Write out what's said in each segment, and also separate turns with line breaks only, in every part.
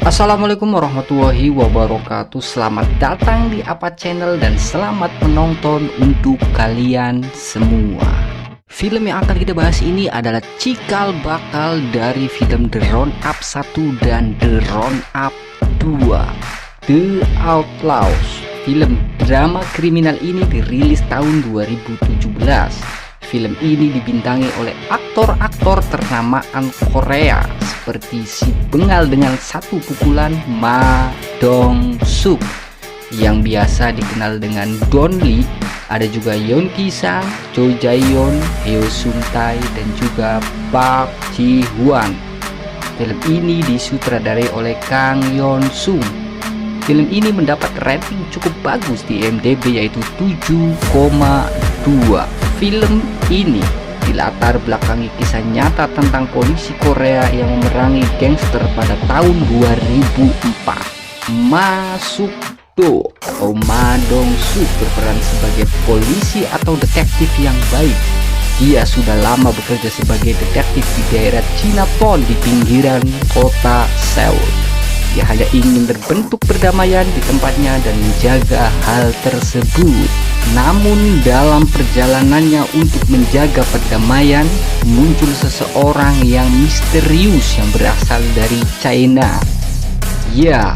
Assalamualaikum warahmatullahi wabarakatuh. Selamat datang di Apa Channel dan selamat menonton untuk kalian semua. Film yang akan kita bahas ini adalah cikal bakal dari film The Roundup 1 dan The Roundup 2, The Outlaws. Film drama kriminal ini dirilis tahun 2017. Film ini dibintangi oleh aktor-aktor ternamaan Korea seperti si bengal dengan satu pukulan Ma Dong-suk yang biasa dikenal dengan Don Lee. Ada juga Yeon Ki-sang, Cho Jae-yeon, Heo Sung-tae, dan juga Park Ji-hwan. Film ini disutradarai oleh Kang Yeon-sung. Film ini mendapat rating cukup bagus di IMDb yaitu 7,2. Film ini dilatar belakangi kisah nyata tentang polisi Korea yang memerangi gangster pada tahun 2004. Ma Suk-do atau Ma Dong-suk berperan sebagai polisi atau detektif yang baik. Dia sudah lama bekerja sebagai detektif di daerah Chinatown di pinggiran kota Seoul. Dia hanya ingin terbentuk perdamaian di tempatnya dan menjaga hal tersebut. Namun dalam perjalanannya untuk menjaga perdamaian, muncul seseorang yang misterius yang berasal dari China. Ya,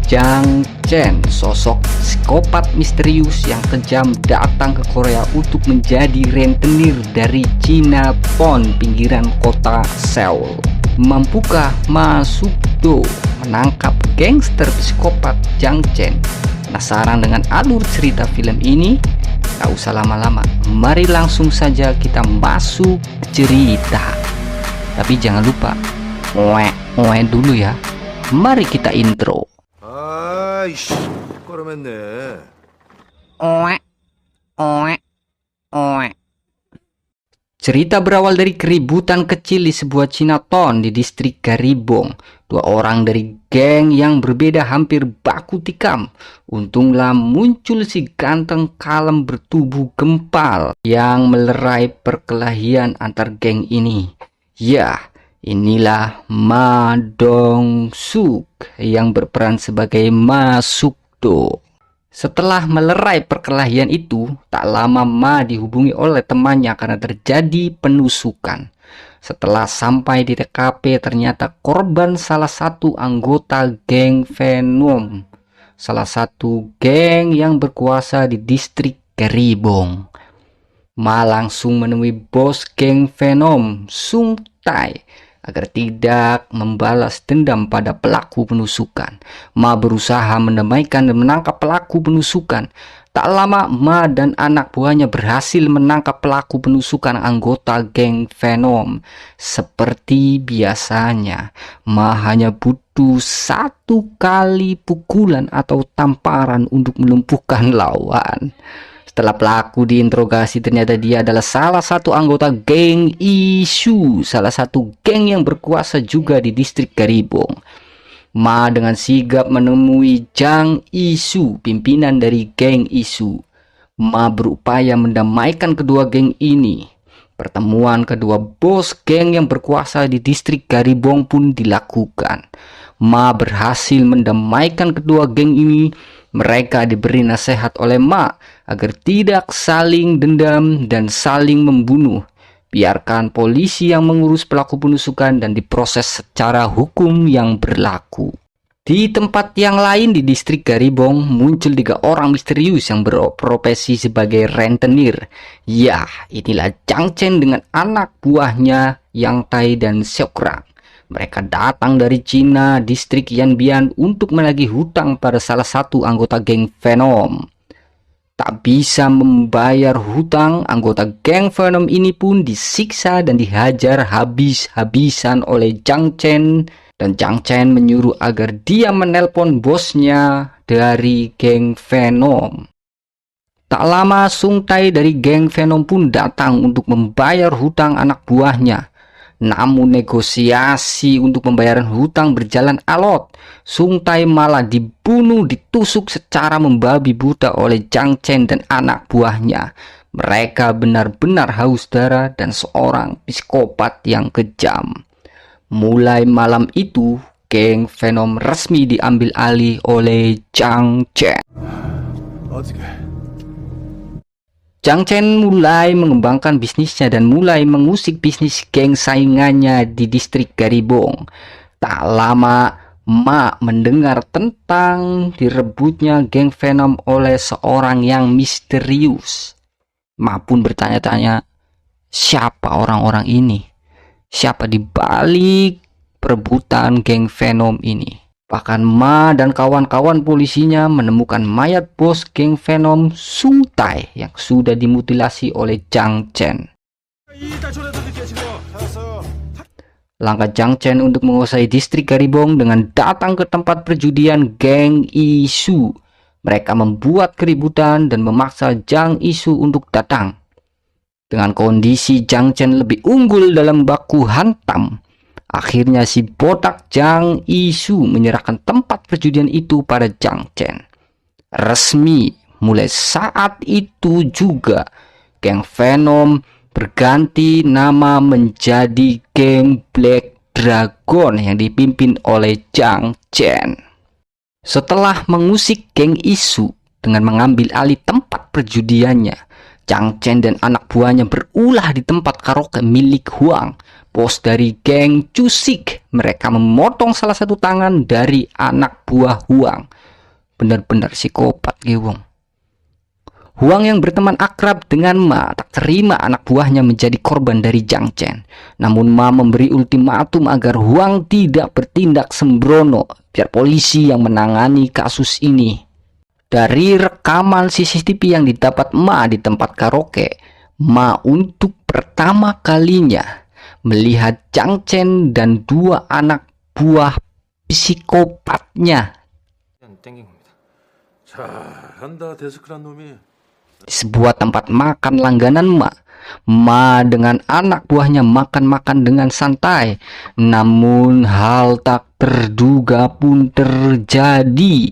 Jang Chen, sosok psikopat misterius yang kejam datang ke Korea untuk menjadi rentenir dari Chinatown pinggiran kota Seoul. Mampukah Ma Suk-do menangkap gangster psikopat Jang Chen? Penasaran dengan alur cerita film ini? Tak usah lama-lama, mari langsung saja kita masuk ke cerita. Tapi jangan lupa oe dulu ya. Mari kita intro.
아이씨, 꺼름했네.
Oe. Cerita berawal dari keributan kecil di sebuah Chinatown di distrik Garibong. Dua orang dari geng yang berbeda hampir baku tikam. Untunglah muncul si ganteng kalem bertubuh gempal yang melerai perkelahian antar geng ini. Ya, inilah Ma Dong-suk yang berperan sebagai Ma Suk-do. Setelah melerai perkelahian itu, tak lama Ma dihubungi oleh temannya karena terjadi penusukan. Setelah sampai di TKP, ternyata korban salah satu anggota geng Venom, salah satu geng yang berkuasa di distrik Garibong. Ma langsung menemui bos geng Venom, Sung-tae, agar tidak membalas dendam pada pelaku penusukan. Ma berusaha mendamaikan dan menangkap pelaku penusukan. Tak lama Ma dan anak buahnya berhasil menangkap pelaku penusukan anggota geng Venom. Seperti biasanya, Ma hanya butuh satu kali pukulan atau tamparan untuk melumpuhkan lawan. Setelah pelaku diinterogasi, ternyata dia adalah salah satu anggota geng Isu, salah satu geng yang berkuasa juga di distrik Garibong. Ma dengan sigap menemui Jang Isu, pimpinan dari geng Isu. Ma berupaya mendamaikan kedua geng ini. Pertemuan kedua bos geng yang berkuasa di distrik Garibong pun dilakukan. Ma berhasil mendamaikan kedua geng ini. Mereka diberi nasihat oleh Ma agar tidak saling dendam dan saling membunuh. Biarkan polisi yang mengurus pelaku penusukan dan diproses secara hukum yang berlaku. Di tempat yang lain di distrik Garibong muncul 3 orang misterius yang berprofesi sebagai rentenir. Ya, inilah Jang Chen dengan anak buahnya Yang Tae dan Seokrang. Mereka datang dari Cina, distrik Yanbian untuk menagih hutang pada salah satu anggota geng Venom. Tak bisa membayar hutang, anggota geng Venom ini pun disiksa dan dihajar habis-habisan oleh Jang Chen. Dan Jang Chen menyuruh agar dia menelpon bosnya dari geng Venom. Tak lama Sung-tae dari geng Venom pun datang untuk membayar hutang anak buahnya. Namun negosiasi untuk pembayaran hutang berjalan alot. Sung-tae malah dibunuh, ditusuk secara membabi buta oleh Jang Chen dan anak buahnya. Mereka benar-benar haus darah dan seorang psikopat yang kejam. Mulai malam itu, geng Venom resmi diambil alih oleh Jiang Chen.
어떻게?
Jiang Chen mulai mengembangkan bisnisnya dan mulai mengusik bisnis geng saingannya di distrik Garibong. Tak lama, Ma mendengar tentang direbutnya geng Venom oleh seorang yang misterius. Ma pun bertanya-tanya, siapa orang-orang ini? Siapa di balik perebutan geng Venom ini? Bahkan Ma dan kawan-kawan polisinya menemukan mayat bos geng Venom Sung Tai yang sudah dimutilasi oleh Jiang Chen. Langkah Jiang Chen untuk menguasai distrik Garibong dengan datang ke tempat perjudian geng Isu. Mereka membuat keributan dan memaksa Jiang Isu untuk datang. Dengan kondisi Jiang Chen lebih unggul dalam baku hantam, akhirnya si botak Jiang Isu menyerahkan tempat perjudian itu pada Jiang Chen. Resmi, mulai saat itu juga, geng Venom berganti nama menjadi geng Black Dragon yang dipimpin oleh Jiang Chen. Setelah mengusik geng Isu dengan mengambil alih tempat perjudiannya, Jiang Chen dan anak buahnya berulah di tempat karaoke milik Huang, bos dari geng Cusik. Mereka memotong salah satu tangan dari anak buah Huang. Benar-benar psikopat gewong. Huang yang berteman akrab dengan Ma tak terima anak buahnya menjadi korban dari Jiang Chen. Namun Ma memberi ultimatum agar Huang tidak bertindak sembrono, biar polisi yang menangani kasus ini. Dari rekaman CCTV yang didapat Ma di tempat karaoke, Ma untuk pertama kalinya melihat Jiang Chen dan dua anak buah psikopatnya di sebuah tempat makan langganan Ma. Ma dengan anak buahnya makan-makan dengan santai. Namun hal tak terduga pun terjadi.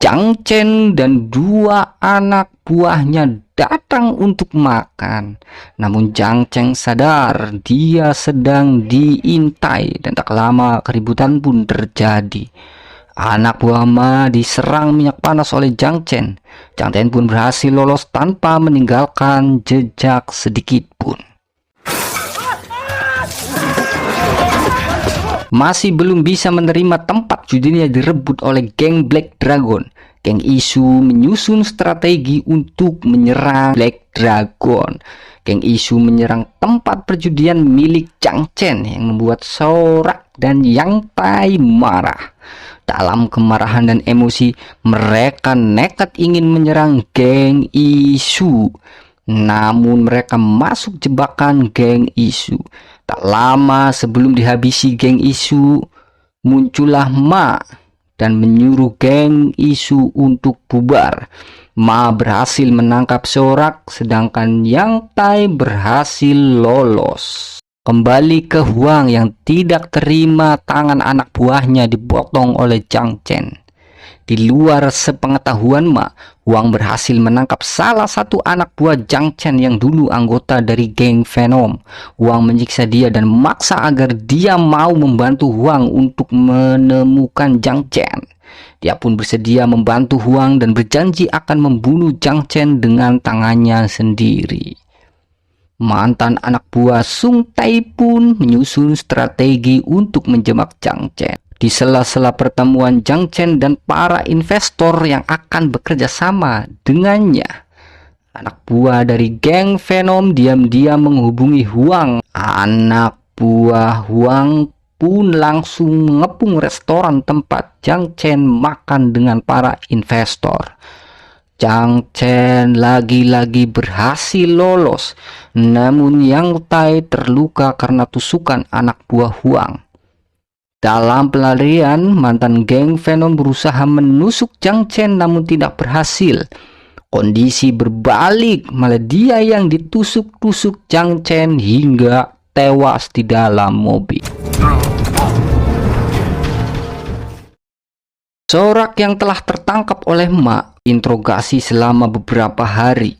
Jiang Chen dan dua anak buahnya datang untuk makan. Namun Jiang Chen sadar dia sedang diintai dan tak lama keributan pun terjadi. Anak buah Ma diserang minyak panas oleh Jiang Chen. Jiang Chen pun berhasil lolos tanpa meninggalkan jejak sedikit pun. Masih belum bisa menerima tempat judinya direbut oleh geng Black Dragon. Geng Isu menyusun strategi untuk menyerang Black Dragon. Geng Isu menyerang tempat perjudian milik Jiang Chen yang membuat Sorak dan Yang Tai marah. Dalam kemarahan dan emosi, mereka nekat ingin menyerang geng Isu. Namun mereka masuk jebakan geng Isu. Tak lama sebelum dihabisi geng Isu, muncullah Ma dan menyuruh geng Isu untuk bubar. Ma berhasil menangkap Sorak, sedangkan Yang Tai berhasil lolos. Kembali ke Huang yang tidak terima tangan anak buahnya dipotong oleh Jiang Chen. Di luar sepengetahuan Ma, Huang berhasil menangkap salah satu anak buah Jiang Chen yang dulu anggota dari geng Venom. Huang menyiksa dia dan memaksa agar dia mau membantu Huang untuk menemukan Jiang Chen. Dia pun bersedia membantu Huang dan berjanji akan membunuh Jiang Chen dengan tangannya sendiri. Mantan anak buah Sung Tai pun menyusun strategi untuk menjebak Jiang Chen. Di sela-sela pertemuan Jiang Chen dan para investor yang akan bekerja sama dengannya, anak buah dari geng Venom diam-diam menghubungi Huang. Anak buah Huang pun langsung mengepung restoran tempat Jiang Chen makan dengan para investor. Jiang Chen lagi-lagi berhasil lolos, namun Yang Tai terluka karena tusukan anak buah Huang. Dalam pelarian, mantan geng Venom berusaha menusuk Jiang Chen namun tidak berhasil. Kondisi berbalik, malah dia yang ditusuk-tusuk Jiang Chen hingga tewas di dalam mobil. Sorak yang telah tertangkap oleh Ma interogasi selama beberapa hari.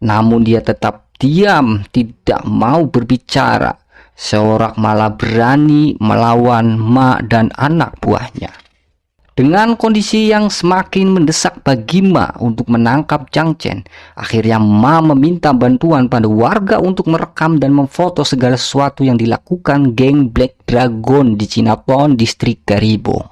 Namun dia tetap diam, tidak mau berbicara. Sorak malah berani melawan Ma dan anak buahnya. Dengan kondisi yang semakin mendesak bagi Ma untuk menangkap Chang Chen, akhirnya Ma meminta bantuan pada warga untuk merekam dan memfoto segala sesuatu yang dilakukan geng Black Dragon di Chinatown, distrik Garibong.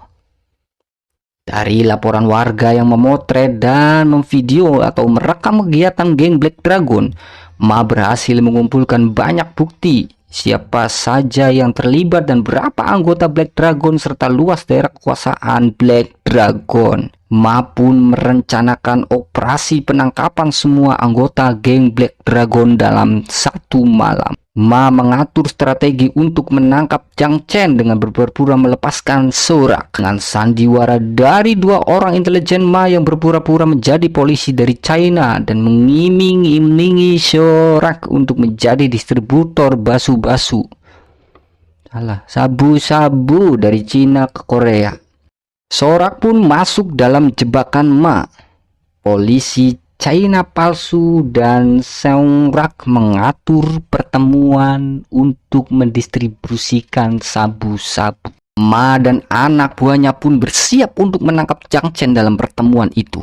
Dari laporan warga yang memotret dan memvideo atau merekam kegiatan geng Black Dragon, Ma berhasil mengumpulkan banyak bukti siapa saja yang terlibat dan berapa anggota Black Dragon serta luas daerah kekuasaan Black Dragon. Ma pun merencanakan operasi penangkapan semua anggota geng Black Dragon dalam satu malam. Ma mengatur strategi untuk menangkap Chang Chen dengan berpura-pura melepaskan Sorak. Dengan sandiwara dari dua orang intelijen Ma yang berpura-pura menjadi polisi dari China dan mengiming-imingi Sorak untuk menjadi distributor basu-basu. Sabu-sabu dari Cina ke Korea. Sorak pun masuk dalam jebakan Ma. Polisi China palsu dan Sorak mengatur pertemuan untuk mendistribusikan sabu-sabu. Ma dan anak buahnya pun bersiap untuk menangkap Chang Chen dalam pertemuan itu.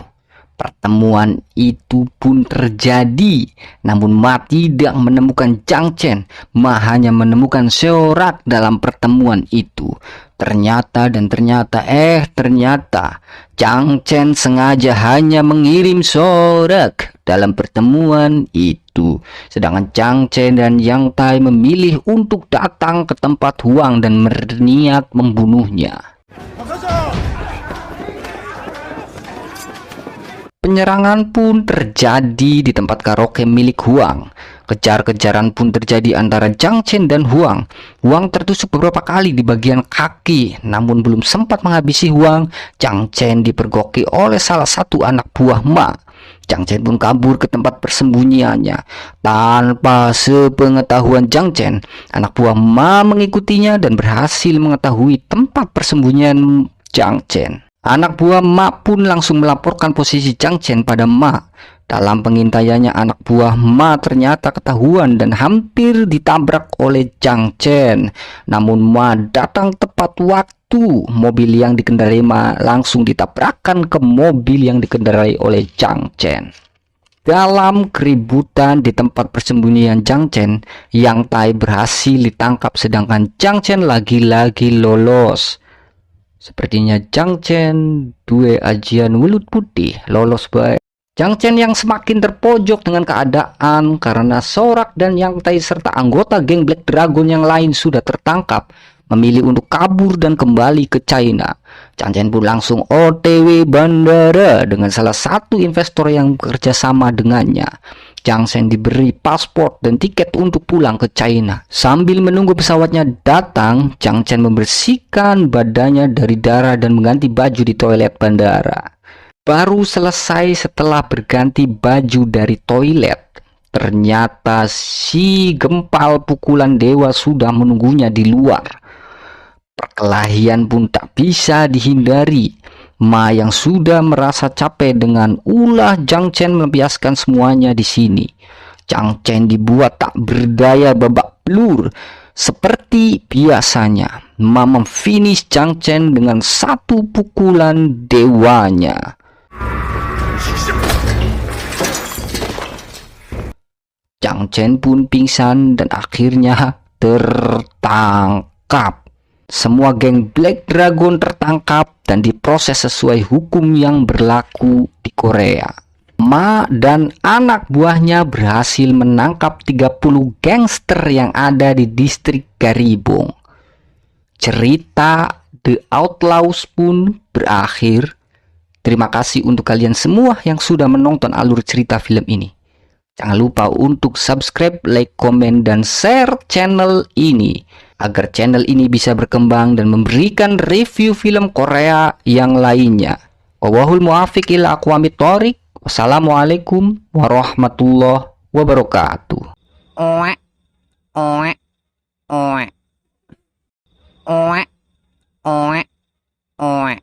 Pertemuan itu pun terjadi, namun Ma tidak menemukan Chang Chen. Ma hanya menemukan Sorak dalam pertemuan itu. Ternyata Chang Chen sengaja hanya mengirim Sorak dalam pertemuan itu. Sedangkan Chang Chen dan Yang Tai memilih untuk datang ke tempat Huang dan berniat membunuhnya. Penyerangan pun terjadi di tempat karaoke milik Huang. Kejar-kejaran pun terjadi antara Chang Chen dan Huang. Huang tertusuk beberapa kali di bagian kaki, namun belum sempat menghabisi Huang, Chang Chen dipergoki oleh salah satu anak buah Ma. Chang Chen pun kabur ke tempat persembunyiannya. Tanpa sepengetahuan Chang Chen, anak buah Ma mengikutinya dan berhasil mengetahui tempat persembunyian Chang Chen. Anak buah Ma pun langsung melaporkan posisi Chang Chen pada Ma. Dalam pengintaiannya, anak buah Ma ternyata ketahuan dan hampir ditabrak oleh Chang Chen. Namun Ma datang tepat waktu. Mobil yang dikendarai Ma langsung ditabrakkan ke mobil yang dikendarai oleh Chang Chen. Dalam keributan di tempat persembunyian Chang Chen, Yang Tai berhasil ditangkap sedangkan Chang Chen lagi-lagi lolos. Sepertinya Chang Chen dua ajian welut putih lolos baik. Chang Chen yang semakin terpojok dengan keadaan karena Sorak dan Yang Tai serta anggota geng Black Dragon yang lain sudah tertangkap, memilih untuk kabur dan kembali ke China. Chang Chen pun langsung OTW bandara dengan salah satu investor yang bekerja sama dengannya. Chang Chen diberi paspor dan tiket untuk pulang ke China. Sambil menunggu pesawatnya datang, Chang Chen membersihkan badannya dari darah dan mengganti baju di toilet bandara. Baru selesai setelah berganti baju dari toilet, ternyata si gempal pukulan dewa sudah menunggunya di luar. Perkelahian pun tak bisa dihindari. Ma yang sudah merasa capek dengan ulah Chang Chen melampiaskan semuanya di sini. Chang Chen dibuat tak berdaya babak belur. Seperti biasanya, Ma memfinish Chang Chen dengan satu pukulan dewanya. Chang Chen pun pingsan dan akhirnya tertangkap. Semua geng Black Dragon tertangkap dan diproses sesuai hukum yang berlaku di Korea. Ma dan anak buahnya berhasil menangkap 30 gangster yang ada di distrik Garibong. Cerita The Outlaws pun berakhir. Terima kasih untuk kalian semua yang sudah menonton alur cerita film ini. Jangan lupa untuk subscribe, like, komen, dan share channel ini agar channel ini bisa berkembang dan memberikan review film Korea yang lainnya. Wallahul muwaffiq ila aqwamit thoriq. Wassalamualaikum warahmatullahi wabarakatuh.
Oe, oe, oe, oe, oe, oe.